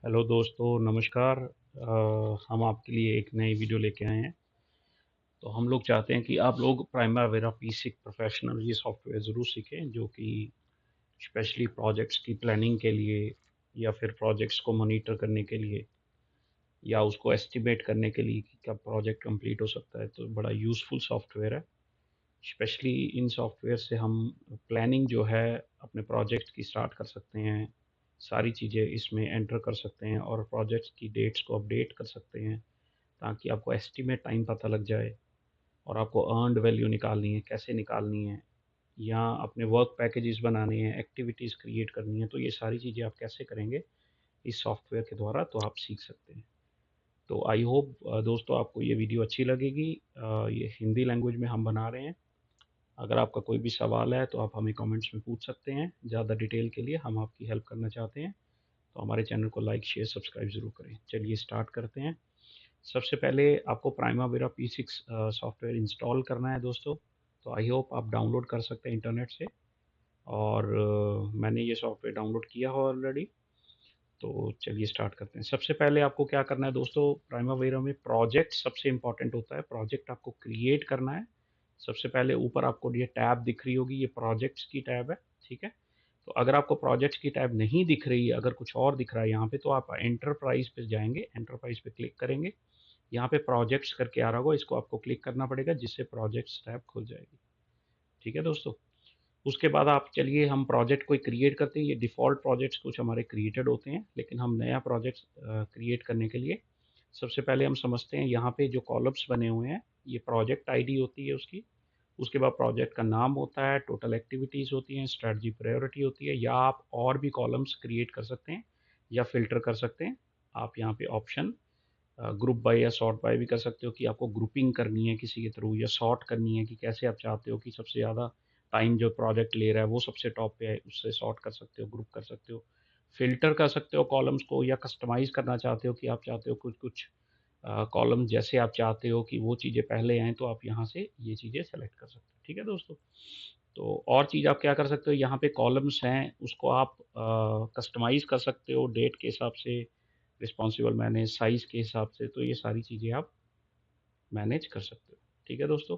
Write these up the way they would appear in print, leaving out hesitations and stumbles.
Hello दोस्तों, नमस्कार। हम आपके लिए एक नई वीडियो लेके आए हैं। तो हम लोग चाहते हैं कि आप लोग प्राइमावेरा पी6 प्रोफेशनल ये सॉफ्टवेयर ज़रूर सीखें, जो कि स्पेशली प्रोजेक्ट्स की प्लानिंग के लिए या फिर प्रोजेक्ट्स को मॉनिटर करने के लिए या उसको एस्टिमेट करने के लिए कि कब प्रोजेक्ट कंप्लीट हो सकता है। तो बड़ा यूज़फुल सॉफ्टवेयर है। स्पेशली इन सॉफ्टवेयर से हम प्लानिंग जो है अपने प्रोजेक्ट की स्टार्ट कर सकते हैं। सारी चीज़ें इसमें एंटर कर सकते हैं और प्रोजेक्ट्स की डेट्स को अपडेट कर सकते हैं, ताकि आपको एस्टीमेट टाइम पता लग जाए और आपको अर्न्ड वैल्यू निकालनी है, कैसे निकालनी है, या अपने वर्क पैकेजेस बनाने हैं, एक्टिविटीज़ क्रिएट करनी है। तो ये सारी चीज़ें आप कैसे करेंगे इस सॉफ्टवेयर के द्वारा, तो आप सीख सकते हैं। तो आई होप दोस्तों आपको ये वीडियो अच्छी लगेगी। ये हिंदी लैंग्वेज में हम बना रहे हैं। अगर आपका कोई भी सवाल है तो आप हमें कमेंट्स में पूछ सकते हैं। ज़्यादा डिटेल के लिए हम आपकी हेल्प करना चाहते हैं। तो हमारे चैनल को लाइक, शेयर, सब्सक्राइब ज़रूर करें। चलिए स्टार्ट करते हैं। सबसे पहले आपको प्राइमावेरा पी6 सॉफ्टवेयर इंस्टॉल करना है दोस्तों। तो आई होप आप डाउनलोड कर सकते हैं इंटरनेट से, और मैंने ये सॉफ्टवेयर डाउनलोड किया हो ऑलरेडी। तो चलिए स्टार्ट करते हैं। सबसे पहले आपको क्या करना है दोस्तों, प्राइमावेरा में प्रोजेक्ट सबसे इम्पॉर्टेंट होता है। प्रोजेक्ट आपको क्रिएट करना है। सबसे पहले ऊपर आपको ये टैब दिख रही होगी, ये प्रोजेक्ट्स की टैब है, ठीक है। तो अगर आपको प्रोजेक्ट्स की टैब नहीं दिख रही है, अगर कुछ और दिख रहा है यहाँ पे, तो आप एंटरप्राइज पे जाएंगे, एंटरप्राइज पे क्लिक करेंगे। यहाँ पे प्रोजेक्ट्स करके आ रहा होगा, इसको आपको क्लिक करना पड़ेगा, जिससे प्रोजेक्ट्स टैब खुल जाएगी। ठीक है दोस्तों। उसके बाद आप चलिए हम प्रोजेक्ट कोई क्रिएट करते हैं। ये डिफ़ॉल्ट प्रोजेक्ट्स कुछ हमारे क्रिएटेड होते हैं, लेकिन हम नया प्रोजेक्ट क्रिएट करने के लिए सबसे पहले हम समझते हैं यहाँ पे जो कॉलम्स बने हुए हैं, ये प्रोजेक्ट आईडी होती है उसकी। उसके बाद प्रोजेक्ट का नाम होता है, टोटल एक्टिविटीज़ होती हैं, स्ट्रैटेजी प्रायोरिटी होती है, या आप और भी कॉलम्स क्रिएट कर सकते हैं या फ़िल्टर कर सकते हैं। आप यहाँ पे ऑप्शन ग्रुप बाय या सॉर्ट बाय भी कर सकते हो, कि आपको ग्रुपिंग करनी है किसी के थ्रू, या सॉर्ट करनी है कि कैसे आप चाहते हो कि सबसे ज़्यादा टाइम जो प्रोजेक्ट ले रहा है वो सबसे टॉप पे है, उससे सॉर्ट कर सकते हो, ग्रुप कर सकते हो, फ़िल्टर कर सकते हो कॉलम्स को, या कस्टमाइज़ करना चाहते हो कि आप चाहते हो कुछ-कुछ कॉलम जैसे आप चाहते हो कि वो चीज़ें पहले आएँ, तो आप यहाँ से ये चीज़ें सेलेक्ट कर सकते हो। ठीक है दोस्तों? तो और चीज़ आप क्या कर सकते हो, यहाँ पे कॉलम्स हैं उसको आप कस्टमाइज़ कर सकते हो डेट के हिसाब से, रिस्पॉन्सिबल मैनेज, साइज़ के हिसाब से। तो ये सारी चीज़ें आप मैनेज कर सकते हो। ठीक है दोस्तों?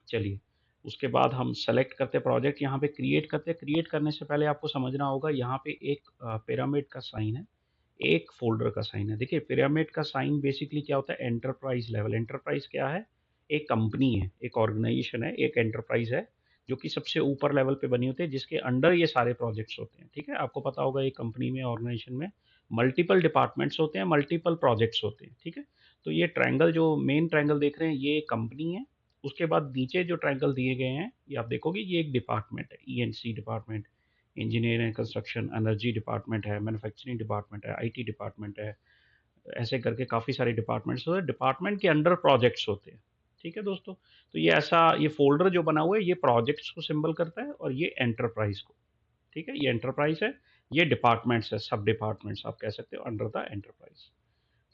चलिए, उसके बाद हम सेलेक्ट करते हैं प्रोजेक्ट, यहाँ पे क्रिएट करते हैं। क्रिएट करने से पहले आपको समझना होगा, यहाँ पे एक पिरामिड का साइन है, एक फ़ोल्डर का साइन है। देखिए, पिरामिड का साइन बेसिकली क्या होता है, एंटरप्राइज़ लेवल। एंटरप्राइज़ क्या है? एक कंपनी है, एक ऑर्गेनाइज़ेशन है, एक एंटरप्राइज़ है, जो कि सबसे ऊपर लेवल पे बनी होती है, जिसके अंडर ये सारे प्रोजेक्ट्स होते हैं। ठीक है? आपको पता होगा एक कंपनी में, ऑर्गेनाइज़ेशन में मल्टीपल डिपार्टमेंट्स होते हैं, मल्टीपल प्रोजेक्ट्स होते हैं। ठीक है? तो ये ट्रायंगल, जो मेन ट्रायंगल देख रहे हैं, ये कंपनी है। उसके बाद नीचे जो ट्रायंगल दिए गए हैं, ये आप देखोगे, ये एक डिपार्टमेंट है, ENC department, engineering and construction, energy department है, मैन्युफैक्चरिंग डिपार्टमेंट है, आईटी डिपार्टमेंट है। ऐसे करके काफ़ी सारे डिपार्टमेंट्स होते हैं, डिपार्टमेंट के अंडर प्रोजेक्ट्स होते हैं। ठीक है दोस्तों? तो ये ऐसा, ये फ़ोल्डर जो बना हुआ है, ये प्रोजेक्ट्स को सिंबल करता है, और ये एंटरप्राइज़ को। ठीक है? ये एंटरप्राइज़ है, ये डिपार्टमेंट्स है, सब डिपार्टमेंट्स आप कह सकते हो, अंडर द एंटरप्राइज़।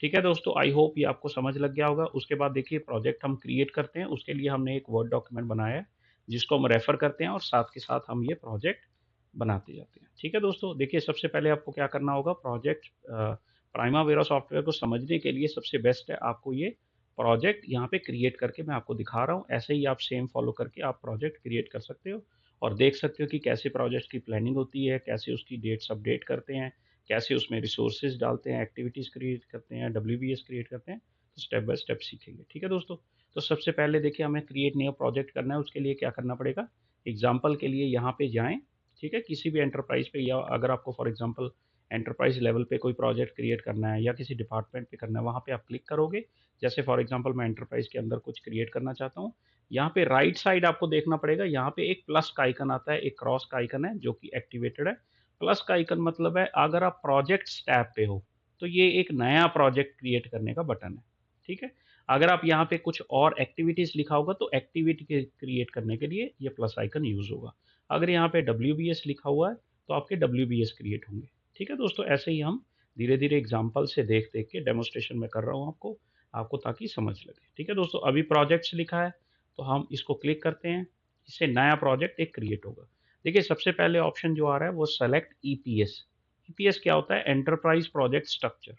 ठीक है दोस्तों, आई होप ये आपको समझ लग गया होगा। उसके बाद देखिए, प्रोजेक्ट हम क्रिएट करते हैं, उसके लिए हमने एक वर्ड डॉक्यूमेंट बनाया है, जिसको हम रेफ़र करते हैं, और साथ के साथ हम ये प्रोजेक्ट बनाते जाते हैं। ठीक है दोस्तों? देखिए, सबसे पहले आपको क्या करना होगा, प्रोजेक्ट प्राइमावेरा सॉफ्टवेयर को समझने के लिए सबसे बेस्ट है आपको ये प्रोजेक्ट यहाँ पे क्रिएट करके मैं आपको दिखा रहा हूँ। ऐसे ही आप सेम फ़ॉलो करके आप प्रोजेक्ट क्रिएट कर सकते हो, और देख सकते हो कि कैसे प्रोजेक्ट की प्लानिंग होती है, कैसे उसकी डेट्स अपडेट करते हैं, कैसे उसमें रिसोर्सेज़ डालते हैं, एक्टिविटीज़ क्रिएट करते हैं, डब्ल्यूबीएस क्रिएट करते हैं। तो स्टेप बाय स्टेप सीखेंगे। ठीक है दोस्तों? तो सबसे पहले देखिए, हमें क्रिएट न्यू प्रोजेक्ट करना है, उसके लिए क्या करना पड़ेगा? एग्ज़ाम्पल के लिए यहाँ पे जाएँ, ठीक है? किसी भी एंटरप्राइज़ पे, या अगर आपको फॉर एग्ज़ाम्पल एंटरप्राइज़ लेवल पे कोई प्रोजेक्ट क्रिएट करना है, या किसी डिपार्टमेंट पे करना है, वहाँ पे आप क्लिक करोगे। जैसे फॉर एग्ज़ाम्पल मैं एंटरप्राइज़ के अंदर कुछ क्रिएट करना चाहता हूँ। यहाँ पे राइट साइड आपको देखना पड़ेगा, यहाँ पे एक प्लस का आइकन आता है, एक क्रॉस का आइकन है, जो कि एक्टिवेटेड है। प्लस का आइकन मतलब है, अगर आप प्रोजेक्ट्स टैब पे हो, तो ये एक नया प्रोजेक्ट क्रिएट करने का बटन है। ठीक है? अगर आप यहाँ पे कुछ और एक्टिविटीज़ लिखा होगा, तो एक्टिविटी के क्रिएट करने के लिए ये प्लस आइकन यूज़ होगा। अगर यहाँ पे डब्ल्यूबीएस लिखा हुआ है, तो आपके डब्ल्यूबीएस क्रिएट होंगे। ठीक है दोस्तों? ऐसे ही हम धीरे-धीरे एग्ज़ाम्पल से देख-देख के डेमोन्स्ट्रेशन में कर रहा हूँ आपको, ताकि समझ लगे। ठीक है दोस्तों? अभी प्रोजेक्ट्स लिखा है, तो हम इसको क्लिक करते हैं, इससे नया प्रोजेक्ट एक क्रिएट होगा। देखिए, सबसे पहले ऑप्शन जो आ रहा है वो सेलेक्ट ईपीएस, ईपीएस क्या होता है? Enterprise project structure.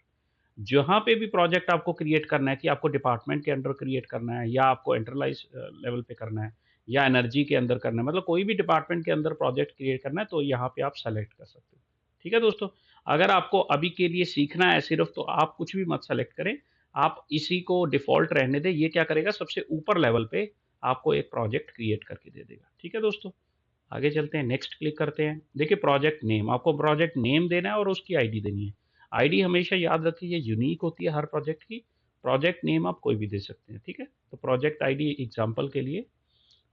जहाँ पे भी प्रोजेक्ट आपको क्रिएट करना है कि आपको डिपार्टमेंट के अंडर क्रिएट करना है या आपको एंटरप्राइज लेवल पे करना है या एनर्जी के अंदर करना है, मतलब कोई भी डिपार्टमेंट के अंदर प्रोजेक्ट क्रिएट करना है तो यहाँ पे आप सेलेक्ट कर सकते हो। ठीक है दोस्तों, अगर आपको अभी के लिए सीखना है सिर्फ, तो आप कुछ भी मत सेलेक्ट करें, आप इसी को डिफ़ॉल्ट रहने दें। ये क्या करेगा, सबसे ऊपर लेवल पे आपको एक प्रोजेक्ट क्रिएट करके दे देगा। ठीक है दोस्तों, आगे चलते हैं, नेक्स्ट क्लिक करते हैं। देखिए प्रोजेक्ट नेम, आपको प्रोजेक्ट नेम देना है और उसकी आईडी देनी है। आईडी हमेशा याद रखिए ये यूनिक होती है हर प्रोजेक्ट की। प्रोजेक्ट नेम आप कोई भी दे सकते हैं, ठीक है? तो प्रोजेक्ट आईडी एग्जांपल के लिए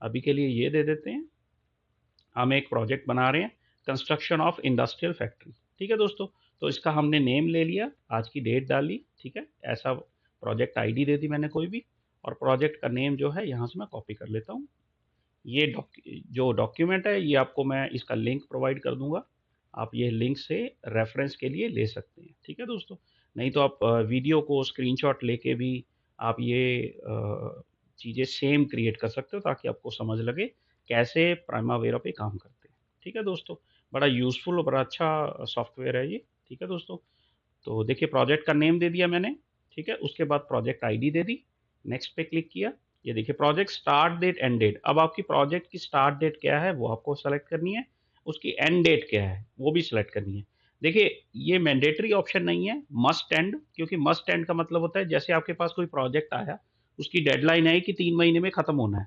अभी के लिए ये दे देते हैं। हम एक प्रोजेक्ट बना रहे हैं, कंस्ट्रक्शन ऑफ इंडस्ट्रियल फैक्ट्री। ठीक है दोस्तों, तो इसका हमने नेम ले लिया, आज की डेट डाली, ठीक है? ऐसा प्रोजेक्ट आईडी दे दी मैंने कोई भी, और प्रोजेक्ट का नेम जो है यहाँ से मैं कॉपी कर लेता हूँ। ये जो डॉक्यूमेंट है ये आपको मैं इसका लिंक प्रोवाइड कर दूंगा, आप ये लिंक से रेफरेंस के लिए ले सकते हैं। ठीक है दोस्तों, नहीं तो आप वीडियो को स्क्रीनशॉट लेके भी आप ये चीज़ें सेम क्रिएट कर सकते हो ताकि आपको समझ लगे कैसे प्राइमावेरा पे काम करते हैं। ठीक है दोस्तों, बड़ा यूज़फुल और बड़ा अच्छा सॉफ्टवेयर है ये। ठीक है दोस्तों, तो देखिए प्रोजेक्ट का नेम दे दिया मैंने, ठीक है? उसके बाद प्रोजेक्ट आईडी दे दी, नेक्स्ट पे क्लिक किया। ये देखिए project start date, end date. अब आपकी प्रोजेक्ट की स्टार्ट डेट क्या है वो आपको सेलेक्ट करनी है, उसकी एंड डेट क्या है वो भी सिलेक्ट करनी है। देखिए ये मैंडेटरी ऑप्शन नहीं है, मस्ट एंड, क्योंकि मस्ट एंड का मतलब होता है जैसे आपके पास कोई प्रोजेक्ट आया, उसकी डेडलाइन है कि 3 महीने में खत्म होना है,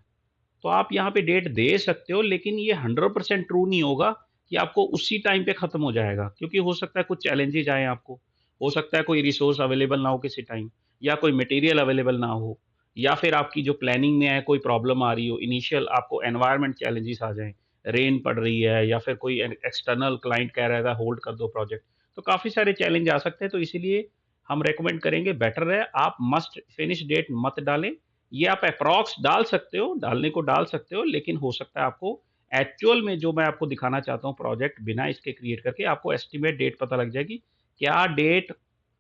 तो आप यहाँ पे डेट दे सकते हो, लेकिन ये 100% ट्रू नहीं होगा कि आपको उसी टाइम पे खत्म हो जाएगा, क्योंकि हो सकता है कुछ चैलेंजेज आए आपको, हो सकता है कोई रिसोर्स अवेलेबल ना हो किसी टाइम, या कोई मटेरियल अवेलेबल ना हो, या फिर आपकी जो प्लानिंग में है कोई प्रॉब्लम आ रही हो, इनिशियल आपको एनवायरमेंट चैलेंजेस आ जाएं, रेन पड़ रही है या फिर कोई एक्सटर्नल क्लाइंट कह रहा है होल्ड कर दो प्रोजेक्ट, तो काफ़ी सारे चैलेंज आ सकते हैं। तो इसीलिए हम रेकमेंड करेंगे, बेटर है आप मस्ट फिनिश डेट मत डालें। ये आप अप्रॉक्स डाल सकते हो, डालने को डाल सकते हो, लेकिन हो सकता है आपको एक्चुअल में जो मैं आपको दिखाना चाहता हूँ प्रोजेक्ट बिना इसके क्रिएट करके, आपको एस्टिमेट डेट पता लग जाएगी, क्या डेट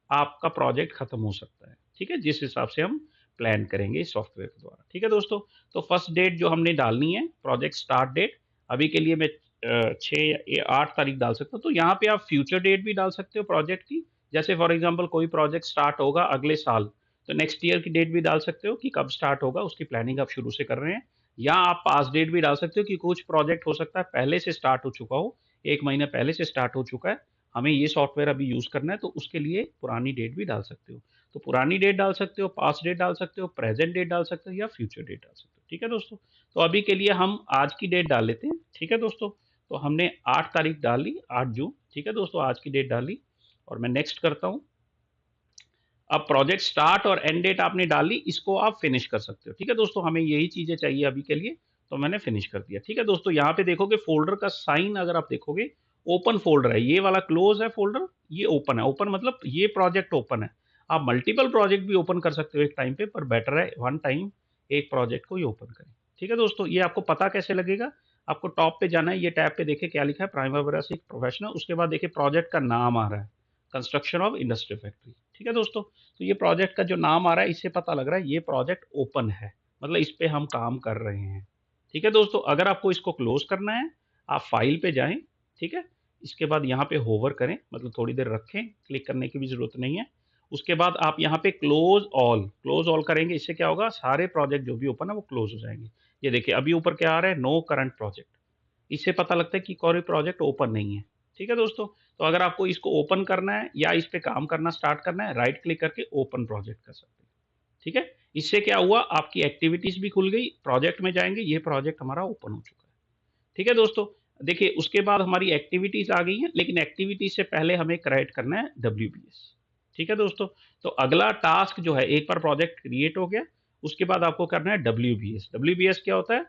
आपका प्रोजेक्ट खत्म हो सकता है। ठीक है, जिस हिसाब से हम प्लान करेंगे इस सॉफ्टवेयर के द्वारा। ठीक है दोस्तों, तो फर्स्ट डेट जो हमने डालनी है, प्रोजेक्ट स्टार्ट डेट, अभी के लिए मैं 6 या 8 तारीख डाल सकता हूँ। तो यहाँ पे आप फ्यूचर डेट भी डाल सकते हो प्रोजेक्ट की, जैसे फॉर एग्जांपल कोई प्रोजेक्ट स्टार्ट होगा अगले साल, तो नेक्स्ट ईयर की डेट भी डाल सकते हो कि कब स्टार्ट होगा, उसकी प्लानिंग आप शुरू से कर रहे हैं। या आप पास डेट भी डाल सकते हो कि कुछ प्रोजेक्ट हो सकता है पहले से स्टार्ट हो चुका हो, 1 महीना पहले से स्टार्ट हो चुका है, हमें ये सॉफ्टवेयर अभी यूज़ करना है, तो उसके लिए पुरानी डेट भी डाल सकते हो। तो पुरानी डेट डाल सकते हो, पास्ट डेट डाल सकते हो, प्रेज़ेंट डेट डाल सकते हो या फ्यूचर डेट डाल सकते हो। ठीक है दोस्तों? तो अभी के लिए हम आज की डेट डाल लेते हैं। ठीक है दोस्तों? तो हमने 8 तारीख डाली, 8 जून। ठीक है दोस्तों? आज की डेट डाली और मैं नेक्स्ट करता हूँ। अब प्रोजेक्ट स्टार्ट और एंड डेट आपने डाली, इसको आप फिनिश कर सकते हो। ठीक है दोस्तों, हमें यही चीज़ें चाहिए अभी के लिए, तो मैंने फिनिश कर दिया। ठीक है दोस्तों, यहाँ पे देखोगे फ़ोल्डर का साइन, अगर आप देखोगे ओपन फ़ोल्डर है, ये वाला क्लोज़ है फ़ोल्डर, ये ओपन है। ओपन मतलब ये प्रोजेक्ट ओपन है। आप मल्टीपल प्रोजेक्ट भी ओपन कर सकते हो एक टाइम पे, पर बेटर है वन टाइम एक प्रोजेक्ट को ही ओपन करें। ठीक है दोस्तों, ये आपको पता कैसे लगेगा? आपको टॉप पे जाना है, ये टैब पे देखिए क्या लिखा है, प्राइमावेरा सिक प्रोफेशनल, उसके बाद देखिए प्रोजेक्ट का नाम आ रहा है, कंस्ट्रक्शन ऑफ इंडस्ट्रियल फैक्ट्री। ठीक है दोस्तों, तो ये प्रोजेक्ट का जो नाम आ रहा है, इससे पता लग रहा है ये प्रोजेक्ट ओपन है, मतलब इस पे हम काम कर रहे हैं। ठीक है दोस्तों, अगर आपको इसको क्लोज करना है, आप फाइल पे जाएं, ठीक है? इसके बाद यहाँ पे होवर करें, मतलब थोड़ी देर रखें, क्लिक करने की भी जरूरत नहीं है। उसके बाद आप यहाँ पे क्लोज ऑल करेंगे, इससे क्या होगा, सारे प्रोजेक्ट जो भी ओपन है वो क्लोज हो जाएंगे। ये देखिए अभी ऊपर क्या आ रहा है, नो करंट प्रोजेक्ट, इससे पता लगता है कि कोई प्रोजेक्ट ओपन नहीं है। ठीक है दोस्तों, तो अगर आपको इसको ओपन करना है या इस पे काम करना स्टार्ट करना है, राइट क्लिक करके ओपन प्रोजेक्ट कर सकते हैं। ठीक है, इससे क्या हुआ, आपकी एक्टिविटीज भी खुल गई, प्रोजेक्ट में जाएंगे, ये प्रोजेक्ट हमारा ओपन हो चुका है। ठीक है दोस्तों, देखिए उसके बाद हमारी एक्टिविटीज आ गई हैं, लेकिन एक्टिविटीज से पहले हमें क्रिएट करना है डब्ल्यूबीएस। ठीक है दोस्तों, तो अगला टास्क जो है, एक बार प्रोजेक्ट क्रिएट हो गया, उसके बाद आपको करना है डब्ल्यूबीएस। डब्ल्यूबीएस क्या होता है,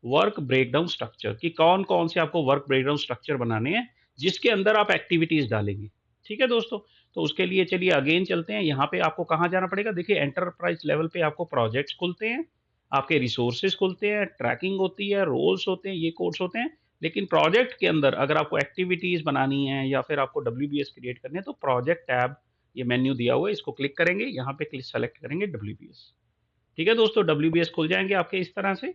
वर्क ब्रेकडाउन स्ट्रक्चर, कि कौन कौन से आपको वर्क ब्रेकडाउन स्ट्रक्चर बनाने हैं जिसके अंदर आप एक्टिविटीज डालेंगे। ठीक है दोस्तों, तो उसके लिए चलिए अगेन चलते हैं, यहाँ पे आपको कहाँ जाना पड़ेगा, देखिए एंटरप्राइज लेवल पे आपको प्रोजेक्ट्स खुलते हैं, आपके रिसोर्सेज खुलते हैं, ट्रैकिंग होती है, रोल्स होते हैं, ये कोड्स होते हैं। लेकिन प्रोजेक्ट के अंदर अगर आपको एक्टिविटीज बनानी है या फिर आपको डब्ल्यूबीएस क्रिएट करने हैं, तो प्रोजेक्ट टैब, ये मेन्यू दिया हुआ है, इसको क्लिक करेंगे, यहाँ पे क्लिक सेलेक्ट करेंगे डब्ल्यूबीएस। ठीक है दोस्तों, डब्ल्यूबीएस खुल जाएंगे आपके इस तरह से।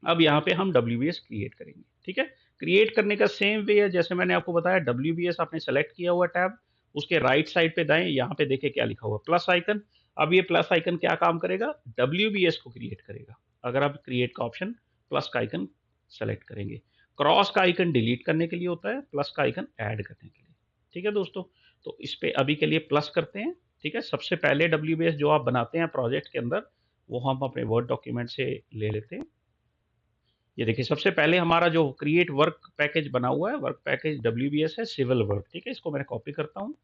अब यहाँ पे हम डब्ल्यूबीएस क्रिएट करेंगे। ठीक है, क्रिएट करने का सेम वे है जैसे मैंने आपको बताया, WBS आपने सेलेक्ट किया हुआ टैब, उसके राइट साइड पे दाएं, यहाँ पे देखिए क्या लिखा हुआ प्लस आइकन। अब ये प्लस आइकन क्या काम करेगा, WBS को क्रिएट करेगा। अगर आप क्रिएट का ऑप्शन प्लस का आइकन सेलेक्ट करेंगे, क्रॉस का आइकन डिलीट करने के लिए होता है, प्लस का आइकन ऐड करने के लिए। ठीक है दोस्तों, तो इस पे अभी के लिए प्लस करते हैं। ठीक है, सबसे पहले WBS जो आप बनाते हैं प्रोजेक्ट के अंदर, वो हम अपने वर्ड डॉक्यूमेंट से ले लेते हैं। ये देखिए सबसे पहले हमारा जो क्रिएट वर्क पैकेज बना हुआ है, वर्क पैकेज WBS है, सिविल वर्क। ठीक है, इसको मैं कॉपी करता हूँ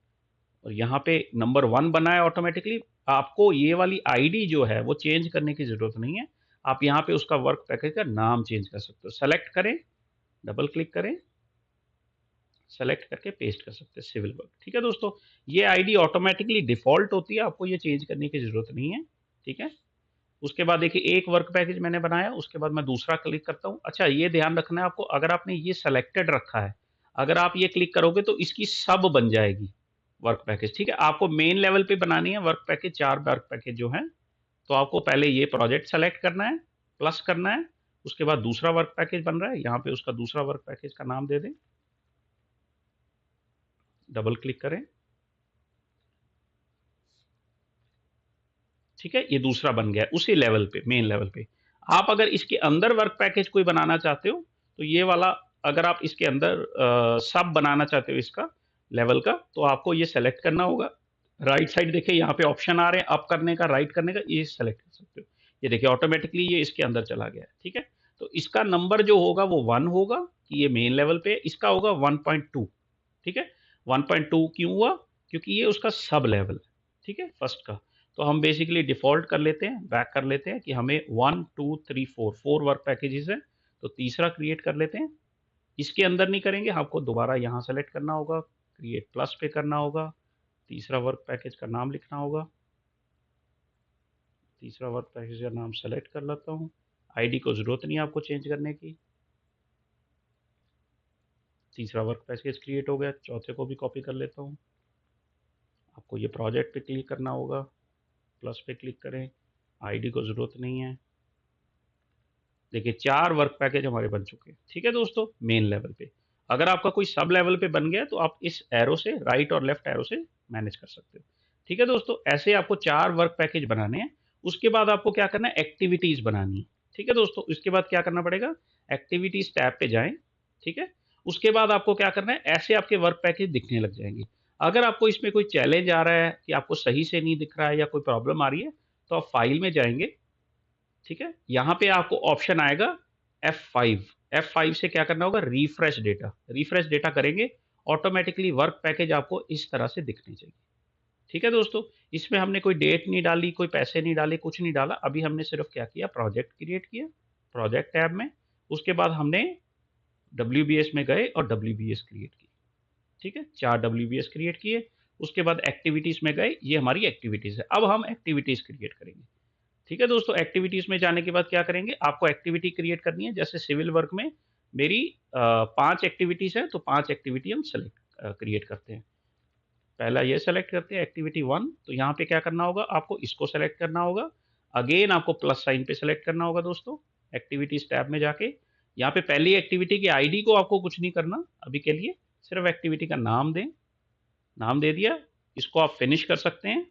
और यहाँ पे नंबर 1 बना है ऑटोमेटिकली। आपको ये वाली आईडी जो है वो चेंज करने की जरूरत नहीं है, आप यहाँ पे उसका वर्क पैकेज का नाम चेंज कर सकते हो। सेलेक्ट करें, डबल क्लिक करें, सेलेक्ट करके पेस्ट कर सकते हैं सिविल वर्क। ठीक है दोस्तों, ये आईडी ऑटोमेटिकली डिफॉल्ट होती है, आपको ये चेंज करने की जरूरत नहीं है। ठीक है, उसके बाद देखिए एक वर्क पैकेज मैंने बनाया, उसके बाद मैं दूसरा क्लिक करता हूँ। अच्छा, ये ध्यान रखना है आपको, अगर आपने ये सेलेक्टेड रखा है, अगर आप ये क्लिक करोगे तो इसकी सब बन जाएगी वर्क पैकेज। ठीक है, आपको मेन लेवल पे बनानी है वर्क पैकेज, 4 वर्क पैकेज जो है, तो आपको पहले ये प्रोजेक्ट सेलेक्ट करना है, प्लस करना है, उसके बाद दूसरा वर्क पैकेज बन रहा है, यहाँ पे उसका दूसरा वर्क पैकेज का नाम दे दें, डबल क्लिक करें। ठीक है, ये दूसरा बन गया उसी लेवल पे, मेन लेवल पे। आप अगर इसके अंदर वर्क पैकेज कोई बनाना चाहते हो तो ये वाला, अगर आप इसके अंदर सब बनाना चाहते हो इसका लेवल का, तो आपको ये सेलेक्ट करना होगा। राइट साइड देखिए यहाँ पे ऑप्शन आ रहे हैं, अप करने का, राइट करने का, ये सेलेक्ट कर सकते हो। ये देखिए ऑटोमेटिकली ये इसके अंदर चला गया है। ठीक है, तो इसका नंबर जो होगा वो 1 होगा, कि ये मेन लेवल पे, इसका होगा 1.2। ठीक है, 1.2 क्यों हुआ, क्योंकि ये उसका सब लेवल है। ठीक है, फर्स्ट का। तो हम बेसिकली डिफॉल्ट कर लेते हैं, बैक कर लेते हैं कि हमें 1 2 3 4 वर्क पैकेजेस है, तो तीसरा क्रिएट कर लेते हैं। इसके अंदर नहीं करेंगे, आपको दोबारा यहाँ सेलेक्ट करना होगा, क्रिएट प्लस पे करना होगा, तीसरा वर्क पैकेज का नाम लिखना होगा, तीसरा वर्क पैकेज का नाम सेलेक्ट कर लेता हूँ। आईडी को जरूरत नहीं है आपको चेंज करने की। तीसरा वर्क पैकेज क्रिएट हो गया, चौथे को भी कॉपी कर लेता हूँ। आपको ये प्रोजेक्ट पे क्लिक करना होगा, प्लस पे क्लिक करें, आईडी को ज़रूरत नहीं है। देखिए 4 वर्क पैकेज हमारे बन चुके हैं। ठीक है दोस्तों, मेन लेवल पे। अगर आपका कोई सब लेवल पे बन गया तो आप इस एरो से, राइट और लेफ्ट एरो से मैनेज कर सकते हो। ठीक है दोस्तों, ऐसे आपको 4 वर्क पैकेज बनाने हैं। उसके बाद आपको क्या करना है, एक्टिविटीज़ बनानी है। ठीक है दोस्तों, इसके बाद क्या करना पड़ेगा, एक्टिविटीज़ टैब पे जाएँ। ठीक है, उसके बाद आपको क्या करना है, ऐसे आपके वर्क पैकेज दिखने लग जाएंगे। अगर आपको इसमें कोई चैलेंज आ रहा है कि आपको सही से नहीं दिख रहा है या कोई प्रॉब्लम आ रही है, तो आप फाइल में जाएंगे। ठीक है, यहाँ पे आपको ऑप्शन आएगा F5। F5 से क्या करना होगा, रिफ्रेश डेटा। रिफ्रेश डेटा करेंगे, ऑटोमेटिकली वर्क पैकेज आपको इस तरह से दिखने चाहिए। ठीक है दोस्तों, इसमें हमने कोई डेट नहीं डाली, कोई पैसे नहीं डाले, कुछ नहीं डाला। अभी हमने सिर्फ क्या किया, प्रोजेक्ट क्रिएट किया, प्रोजेक्ट टैब में। उसके बाद हमने WBS में गए और WBS क्रिएट की। ठीक है, 4 WBS क्रिएट किए। उसके बाद एक्टिविटीज में गए, ये हमारी एक्टिविटीज है। अब हम एक्टिविटीज क्रिएट करेंगे। ठीक है दोस्तों, एक्टिविटीज में जाने के बाद क्या करेंगे, आपको एक्टिविटी क्रिएट करनी है। जैसे सिविल वर्क में मेरी 5 एक्टिविटीज है, तो 5 एक्टिविटी हम सेलेक्ट क्रिएट करते हैं। पहला ये सेलेक्ट करते हैं एक्टिविटी 1, तो यहाँ पे क्या करना होगा, आपको इसको सेलेक्ट करना होगा। अगेन आपको प्लस साइन पे सेलेक्ट करना होगा दोस्तों, एक्टिविटीज टैब में जाके। यहाँ पे पहली एक्टिविटी की आईडी को आपको कुछ नहीं करना अभी के लिए, सिर्फ एक्टिविटी का नाम दें। नाम दे दिया, इसको आप फिनिश कर सकते हैं।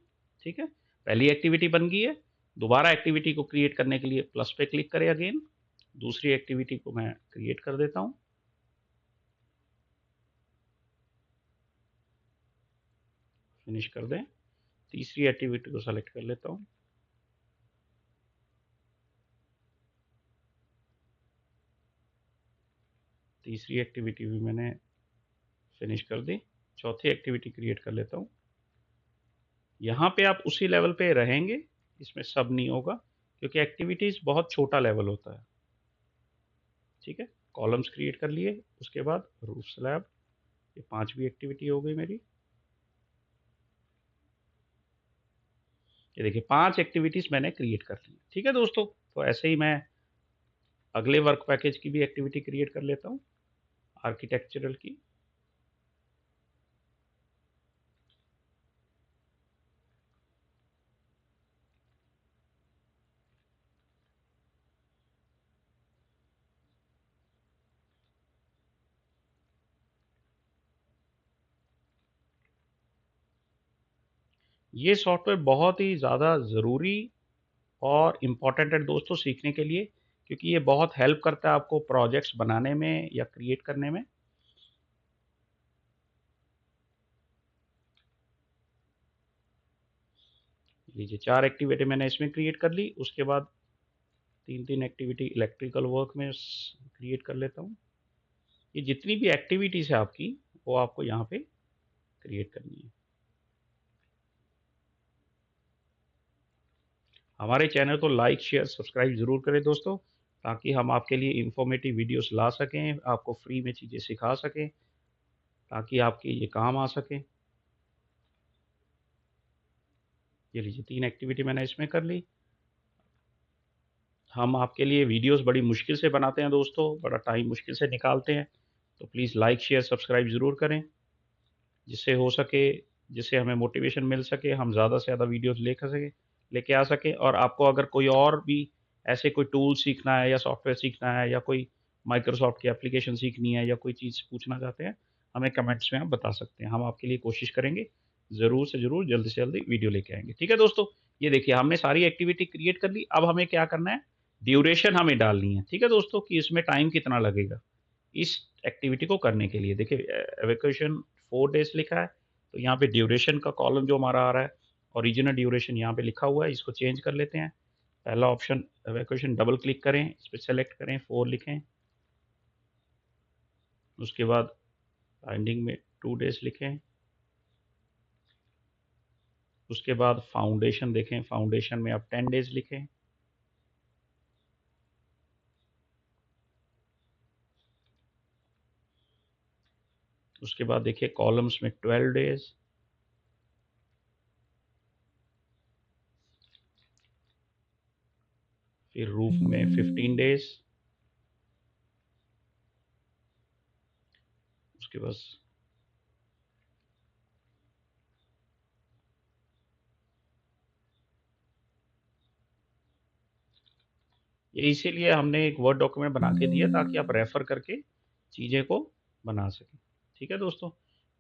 ठीक है, पहली एक्टिविटी बन गई है। दोबारा एक्टिविटी को क्रिएट करने के लिए प्लस पे क्लिक करें अगेन। दूसरी एक्टिविटी को मैं क्रिएट कर देता हूँ, फिनिश कर दें। तीसरी एक्टिविटी को सेलेक्ट कर लेता हूँ, तीसरी एक्टिविटी भी मैंने फिनिश कर दी। चौथी एक्टिविटी क्रिएट कर लेता हूँ। यहाँ पे आप उसी लेवल पे रहेंगे, इसमें सब नहीं होगा, क्योंकि एक्टिविटीज़ बहुत छोटा लेवल होता है। ठीक है, कॉलम्स क्रिएट कर लिए। उसके बाद रूफ स्लैब, ये 5वीं एक्टिविटी हो गई मेरी। ये देखिए 5 एक्टिविटीज़ मैंने क्रिएट कर ली। ठीक है दोस्तों, तो ऐसे ही मैं अगले वर्क पैकेज की भी एक्टिविटी क्रिएट कर लेता हूँ, आर्किटेक्चरल की। ये सॉफ्टवेयर बहुत ही ज़्यादा ज़रूरी और इम्पोर्टेंट है दोस्तों सीखने के लिए, क्योंकि ये बहुत हेल्प करता है आपको प्रोजेक्ट्स बनाने में या क्रिएट करने में। लीजिए 4 एक्टिविटी मैंने इसमें क्रिएट कर ली, उसके बाद 3-3 एक्टिविटी इलेक्ट्रिकल वर्क में क्रिएट कर लेता हूँ। ये जितनी भी एक्टिविटीज़ है आपकी, वो आपको यहाँ पे क्रिएट करनी है। हमारे चैनल को लाइक, शेयर, सब्सक्राइब ज़रूर करें दोस्तों, ताकि हम आपके लिए इन्फॉर्मेटिव वीडियोस ला सकें, आपको फ्री में चीज़ें सिखा सकें, ताकि आपके ये काम आ सकें। ये लीजिए 3 एक्टिविटी मैंने इसमें कर ली। हम आपके लिए वीडियोस बड़ी मुश्किल से बनाते हैं दोस्तों, बड़ा टाइम मुश्किल से निकालते हैं, तो प्लीज़ लाइक, शेयर, सब्सक्राइब ज़रूर करें, जिससे हो सके, जिससे हमें मोटिवेशन मिल सके, हम ज़्यादा से ज़्यादा वीडियोस लेके आ सकें। और आपको अगर कोई और भी ऐसे कोई टूल सीखना है या सॉफ्टवेयर सीखना है या कोई माइक्रोसॉफ्ट की एप्लीकेशन सीखनी है या कोई चीज़ पूछना चाहते हैं, हमें कमेंट्स में आप बता सकते हैं। हम आपके लिए कोशिश करेंगे, ज़रूर से ज़रूर, जल्दी से जल्दी वीडियो लेके आएँगे। ठीक है दोस्तों? ये देखिए हमने सारी एक्टिविटी क्रिएट कर ली, अब हमें क्या करना है, ड्यूरेशन हमें डालनी है। ठीक है दोस्तों? कि इसमें टाइम कितना लगेगा, इस एक्टिविटी को करने के लिए। देखिए एवोक्यूशन 4 डेज़ लिखा है, तो यहाँ पे ड्यूरेशन का कॉलम जो हमारा आ रहा है, ओरिजिनल ड्यूरेशन यहाँ पे लिखा हुआ है, इसको चेंज कर लेते हैं। पहला ऑप्शन एवोक्यूशन, डबल क्लिक करें, इस पे सेलेक्ट करें, 4 लिखें। उसके बाद बाइंडिंग में 2 डेज़ लिखें। उसके बाद फाउंडेशन देखें, फाउंडेशन में आप 10 डेज़ लिखें। उसके बाद देखिए कॉलम्स में 12 डेज़। फिर रूफ में 15 डेज़। उसके बाद ये इसीलिए हमने एक वर्ड डॉक्यूमेंट बना के दिया, ताकि आप रेफर करके चीज़ें को बना सकें। ठीक है दोस्तों?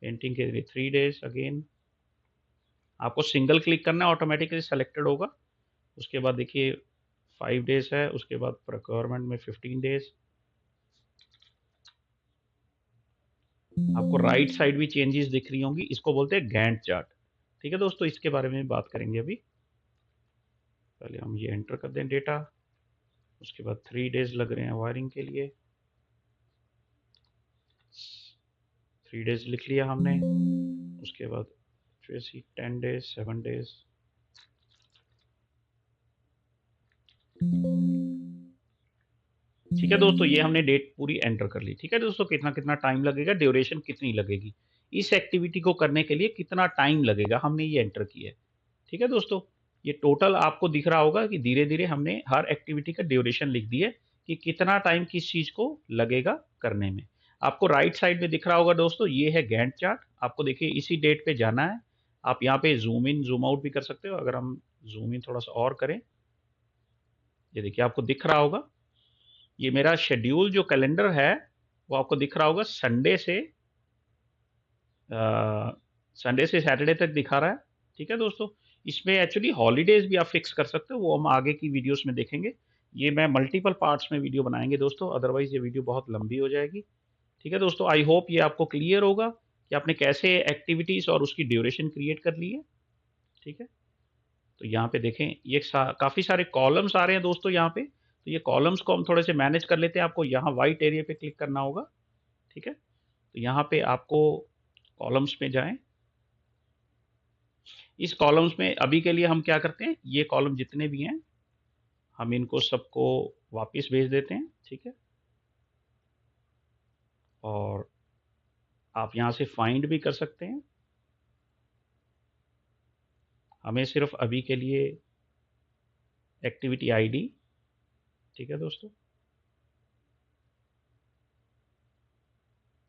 पेंटिंग के लिए 3 डेज़ अगेन। आपको सिंगल क्लिक करना है, ऑटोमेटिकली सेलेक्टेड होगा। उसके बाद देखिए 5 डेज़ है, उसके बाद प्रोक्योरमेंट में 15 डेज़। आपको राइट साइड भी चेंजेस दिख रही होंगी, इसको बोलते हैं गैंट चार्ट। ठीक है दोस्तों? इसके बारे में बात करेंगे अभी। पहले हम ये एंटर कर दें डेटा। उसके बाद 3 डेज़ लग रहे हैं वायरिंग के लिए। 3 डेज़ लिख लिया हमने। उसके बाद फिर 10 डेज़, 7 डेज़। ठीक है दोस्तों, ये हमने डेट पूरी एंटर कर ली। ठीक है दोस्तों, कितना कितना टाइम लगेगा, ड्यूरेशन कितनी लगेगी, इस एक्टिविटी को करने के लिए कितना टाइम लगेगा, हमने ये एंटर किया है। ठीक है दोस्तों, ये टोटल आपको दिख रहा होगा कि धीरे धीरे हमने हर एक्टिविटी का ड्यूरेशन लिख दिया कि कितना टाइम किस चीज़ को लगेगा करने में। आपको राइट साइड में दिख रहा होगा दोस्तों, ये है गैंट चार्ट। आपको देखिए इसी डेट पे जाना है। आप यहाँ पे जूम इन जूम आउट भी कर सकते हो। अगर हम जूम इन थोड़ा सा और करें, ये देखिए आपको दिख रहा होगा, ये मेरा शेड्यूल जो कैलेंडर है, वो आपको दिख रहा होगा संडे से सैटरडे तक दिखा रहा है। ठीक है दोस्तों, इसमें एक्चुअली हॉलीडेज भी आप फिक्स कर सकते हो, वो हम आगे की वीडियोस में देखेंगे। ये मैं मल्टीपल पार्ट्स में वीडियो बनाएंगे दोस्तों, अदरवाइज ये वीडियो बहुत लंबी हो जाएगी। ठीक है दोस्तों, आई होप ये आपको क्लियर होगा कि आपने कैसे एक्टिविटीज और उसकी ड्यूरेशन क्रिएट कर ली है। ठीक है, तो यहाँ पे देखें ये काफ़ी सारे कॉलम्स आ रहे हैं दोस्तों यहाँ पे। तो ये कॉलम्स को हम थोड़े से मैनेज कर लेते हैं। आपको यहाँ व्हाइट एरिया पे क्लिक करना होगा। ठीक है, तो यहाँ पे आपको कॉलम्स में जाएं। इस कॉलम्स में अभी के लिए हम क्या करते हैं, ये कॉलम जितने भी हैं हम इनको सबको वापस भेज देते हैं। ठीक है, और आप यहाँ से फाइंड भी कर सकते हैं। हमें सिर्फ अभी के लिए एक्टिविटी आईडी, ठीक है दोस्तों,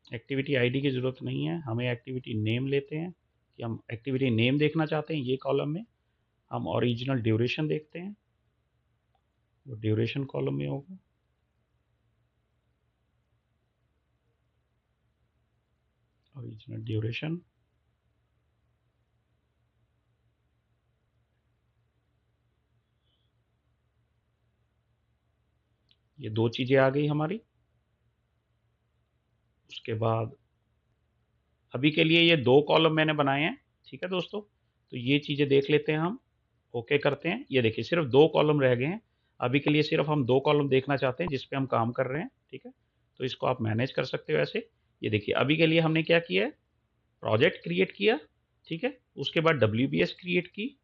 एक्टिविटी आईडी की ज़रूरत नहीं है, हमें एक्टिविटी नेम लेते हैं कि हम एक्टिविटी नेम देखना चाहते हैं। ये कॉलम में हम ओरिजिनल ड्यूरेशन देखते हैं, वो ड्यूरेशन कॉलम में होगा। ओरिजिनल ड्यूरेशन, ये 2 चीज़ें आ गई हमारी। उसके बाद अभी के लिए ये 2 कॉलम मैंने बनाए हैं, ठीक है दोस्तों? तो ये चीज़ें देख लेते हैं हम, ओके करते हैं। ये देखिए सिर्फ़ 2 कॉलम रह गए हैं। अभी के लिए सिर्फ़ हम 2 कॉलम देखना चाहते हैं जिस पे हम काम कर रहे हैं, ठीक है? तो इसको आप मैनेज कर सकते हो ऐसे। ये देखिए अभी के लिए हमने क्या किया है, प्रोजेक्ट क्रिएट किया, ठीक है? उसके बाद डब्ल्यूबीएस क्रिएट की,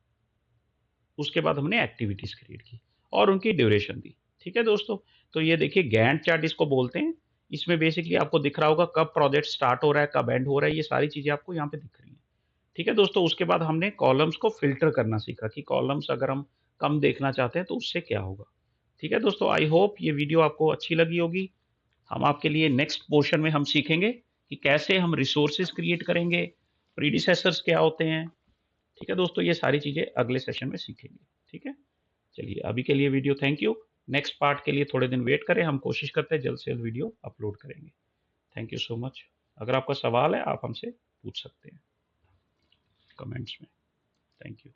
उसके बाद हमने एक्टिविटीज़ क्रिएट की और उनकी ड्यूरेशन दी, ठीक है दोस्तों? तो ये देखिए गैंट चार्ट इसको बोलते हैं। इसमें बेसिकली आपको दिख रहा होगा कब प्रोजेक्ट स्टार्ट हो रहा है, कब एंड हो रहा है, ये सारी चीज़ें आपको यहाँ पे दिख रही हैं, ठीक है दोस्तों? उसके बाद हमने कॉलम्स को फ़िल्टर करना सीखा कि कॉलम्स अगर हम कम देखना चाहते हैं तो उससे क्या होगा, ठीक है दोस्तों? आई होप ये वीडियो आपको अच्छी लगी होगी। हम आपके लिए नेक्स्ट पोर्शन में हम सीखेंगे कि कैसे हम रिसोर्सेज़ क्रिएट करेंगे, प्रीडिसेसर्स क्या होते हैं, ठीक है दोस्तों? ये सारी चीज़ें अगले सेशन में सीखेंगे, ठीक है? चलिए अभी के लिए video thank you. Next part के लिए थोड़े दिन वेट करें, हम कोशिश करते हैं जल्द से जल्द वीडियो अपलोड करेंगे। Thank you so much. अगर आपका सवाल है आप हमसे पूछ सकते हैं कमेंट्स में। Thank you.